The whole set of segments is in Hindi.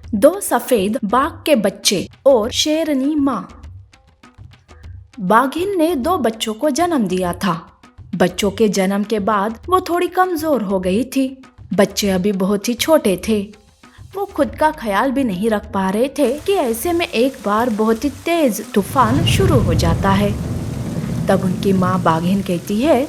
दो सफेद बाघ के बच्चे और शेरनी माँ। बाघिन ने दो बच्चों को जन्म दिया था। बच्चों के जन्म के बाद वो थोड़ी कमजोर हो गई थी। बच्चे अभी बहुत ही छोटे थे। वो खुद का ख्याल भी नहीं रख पा रहे थे कि ऐसे में एक बार बहुत ही तेज तूफान शुरू हो जाता है। तब उनकी माँ बाघिन कहती है,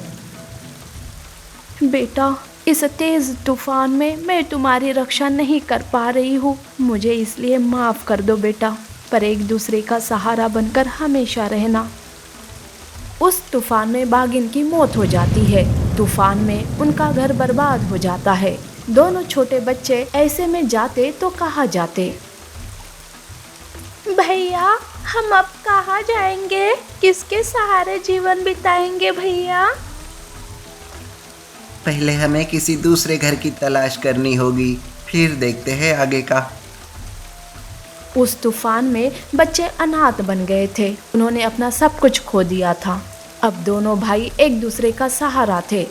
बेटा, इस तेज तूफान में मैं तुम्हारी रक्षा नहीं कर पा रही हूँ। मुझे इसलिए माफ कर दो बेटा, पर एक दूसरे का सहारा बनकर हमेशा रहना। उस तूफान में बाघिन की मौत हो जाती है। तूफान में उनका घर बर्बाद हो जाता है। दोनों छोटे बच्चे ऐसे में जाते तो कहाँ जाते। भैया, हम अब कहाँ जाएंगे? किसके सहारे जीवन बिताएंगे भैया? पहले हमें किसी दूसरे घर की तलाश करनी होगी, फिर देखते हैं आगे का। उस तूफान में बच्चे अनाथ बन गए थे। उन्होंने अपना सब कुछ खो दिया था। अब दोनों भाई एक दूसरे का सहारा थे।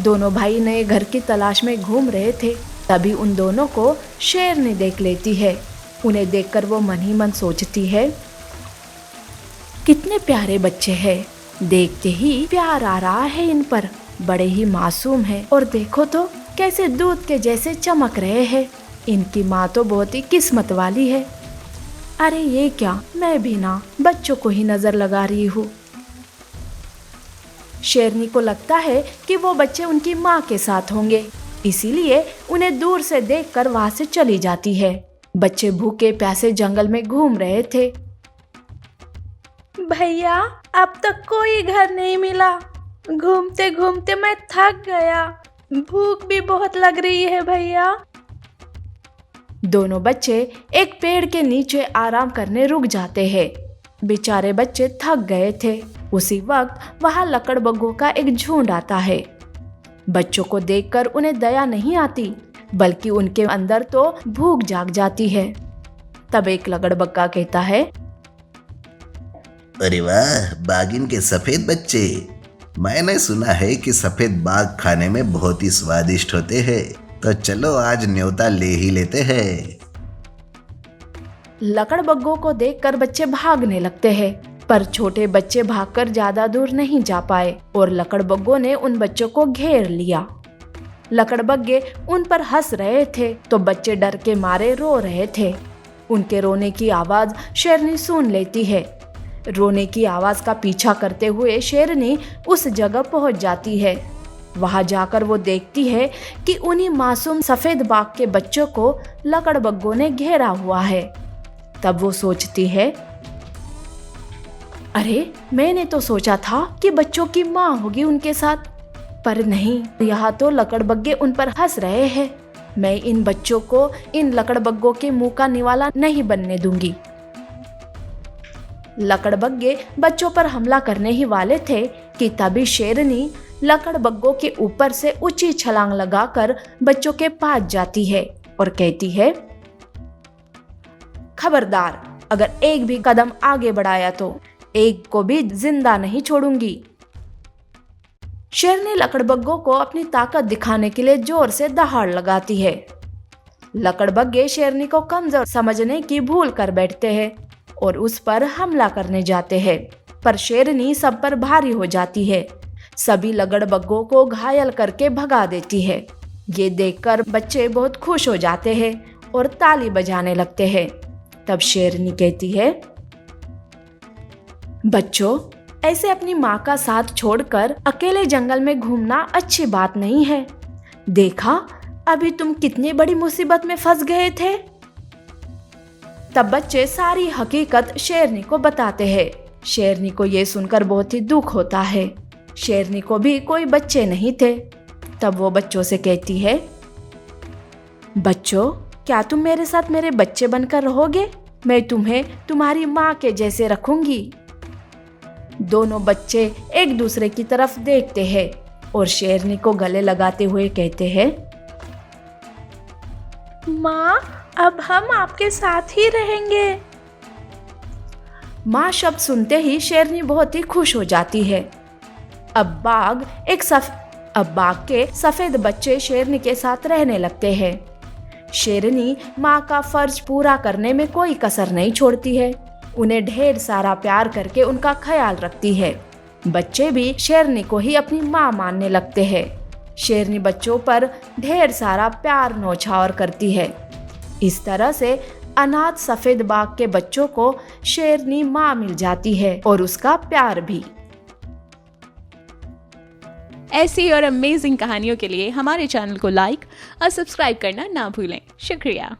दोनों भाई नए घर की तलाश में घूम रहे थे। तभी उन दोनों को शेरनी देख लेती है। उन्हें देखकर वो मन ही मन सोचती है, कितने प्यारे बच्चे हैं। देखते ही प्यार आ रहा है इन पर। बड़े ही मासूम हैं और देखो तो कैसे दूध के जैसे चमक रहे हैं। इनकी माँ तो बहुत ही किस्मत वाली है। अरे ये क्या, मैं भी ना बच्चों को ही नजर लगा रही हूँ। शेरनी को लगता है कि वो बच्चे उनकी माँ के साथ होंगे, इसीलिए उन्हें दूर से देखकर वहां से चली जाती है। बच्चे भूखे प्यासे जंगल में घूम रहे थे। भैया, अब तक कोई घर नहीं मिला। घूमते घूमते मैं थक गया। भूख भी बहुत लग रही है भैया। दोनों बच्चे एक पेड़ के नीचे आराम करने रुक जाते हैं। बेचारे बच्चे थक गए थे। उसी वक्त वहां लकड़बग्गों का एक झुंड आता है। बच्चों को देखकर उन्हें दया नहीं आती, बल्कि उनके अंदर तो भूख जाग जाती है। तब एक लकड़बग्गा कहता है, अरे वाह, बाघिन के सफेद बच्चे। मैंने सुना है कि सफेद बाघ खाने में बहुत ही स्वादिष्ट होते हैं, तो चलो आज न्योता ले ही लेते हैं। लकड़बग्गों को देखकर बच्चे भागने लगते हैं, पर छोटे बच्चे भागकर ज्यादा दूर नहीं जा पाए और लकड़बग्गों ने उन बच्चों को घेर लिया। लकड़बग्गे उन पर हंस रहे थे तो बच्चे डर के मारे रो रहे थे। उनके रोने की आवाज शेरनी सुन लेती है। रोने की आवाज का पीछा करते हुए शेरनी उस जगह पहुंच जाती है। वहां जाकर वो देखती है कि उन्हीं मासूम सफेद बाघ के बच्चों को लकड़बग्गों ने घेरा हुआ है। तब वो सोचती है, अरे, मैंने तो सोचा था कि बच्चों की माँ होगी उनके साथ, पर नहीं, यहाँ तो लकड़बग्गे उन पर हंस रहे हैं। मैं इन बच्चों को इन लकड़बग्गों के मुंह का निवाला नहीं बनने दूंगी। लकड़बग्गे बच्चों पर हमला करने ही वाले थे कि तभी शेरनी लकड़बग्गों के ऊपर से ऊंची छलांग लगाकर बच्चों के पास जाती है और कहती है, खबरदार, अगर एक भी कदम आगे बढ़ाया तो एक को भी जिंदा नहीं छोड़ूंगी। शेरनी लकड़बग्गों को अपनी ताकत दिखाने के लिए जोर से दहाड़ लगाती है। लकड़बग्गे शेरनी को कमजोर समझने की भूल कर बैठते हैं और उस पर हमला करने जाते हैं, पर शेरनी सब पर भारी हो जाती है। सभी लकड़बग्गों को घायल करके भगा देती है। ये देखकर बच्चे बहुत खुश हो जाते हैं और ताली बजाने लगते हैं। तब शेरनी कहती है, बच्चों, ऐसे अपनी माँ का साथ छोड़कर अकेले जंगल में घूमना अच्छी बात नहीं है। देखा, अभी तुम कितनी बड़ी मुसीबत में फंस गए थे। तब बच्चे सारी हकीकत शेरनी को बताते हैं। शेरनी को ये सुनकर बहुत ही दुख होता है। शेरनी को भी कोई बच्चे नहीं थे। तब वो बच्चों से कहती है, बच्चों, क्या तुम मेरे साथ मेरे बच्चे बनकर रहोगे? मैं तुम्हें तुम्हारी माँ के जैसे रखूंगी। दोनों बच्चे एक दूसरे की तरफ देखते हैं और शेरनी को गले लगाते हुए कहते हैं, माँ, अब हम आपके साथ ही रहेंगे। माँ शब्द सुनते ही शेरनी बहुत ही खुश हो जाती है। अब बाघ के सफेद बच्चे शेरनी के साथ रहने लगते हैं। शेरनी माँ का फर्ज पूरा करने में कोई कसर नहीं छोड़ती है। उन्हें ढेर सारा प्यार करके उनका ख्याल रखती है। बच्चे भी शेरनी को ही अपनी माँ मानने लगते हैं। शेरनी बच्चों पर ढेर सारा प्यार नौछावर करती है। इस तरह से अनाथ सफेद बाघ के बच्चों को शेरनी माँ मिल जाती है और उसका प्यार भी। ऐसी और अमेजिंग कहानियों के लिए हमारे चैनल को लाइक और सब्सक्राइब करना ना भूलें। शुक्रिया।